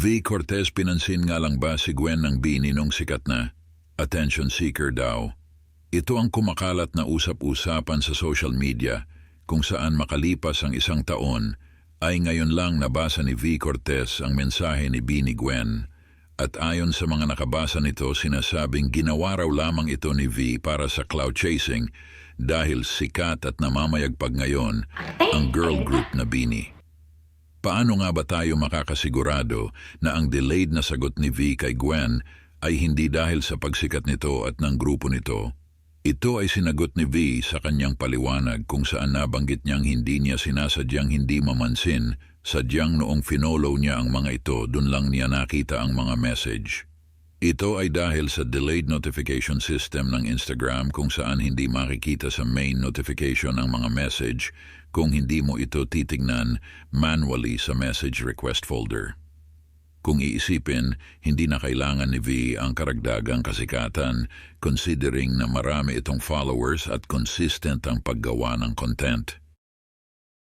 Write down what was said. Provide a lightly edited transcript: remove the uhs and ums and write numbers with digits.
V. Cortez, pinansin nga lang ba si Gwen ng Bini nung sikat na? Attention seeker daw. Ito ang kumakalat na usap-usapan sa social media kung saan makalipas ang isang taon ay ngayon lang nabasa ni V. Cortez ang mensahe ni Bini Gwen. At ayon sa mga nakabasa nito, sinasabing ginawa raw lamang ito ni V para sa cloud chasing dahil sikat at namamayagpag ngayon ang girl group na Bini. Paano nga ba tayo makakasigurado na ang delayed na sagot ni V kay Gwen ay hindi dahil sa pagsikat nito at ng grupo nito? Ito ay sinagot ni V sa kanyang paliwanag kung saan nabanggit niyang hindi niya sinasadyang hindi mamansin, sadyang noong finollow niya ang mga ito, dun lang niya nakita ang mga message. Ito ay dahil sa delayed notification system ng Instagram kung saan hindi makikita sa main notification ang mga message kung hindi mo ito titignan manually sa message request folder. Kung iisipin, hindi na kailangan ni V ang karagdagang kasikatan considering na marami itong followers at consistent ang paggawa ng content.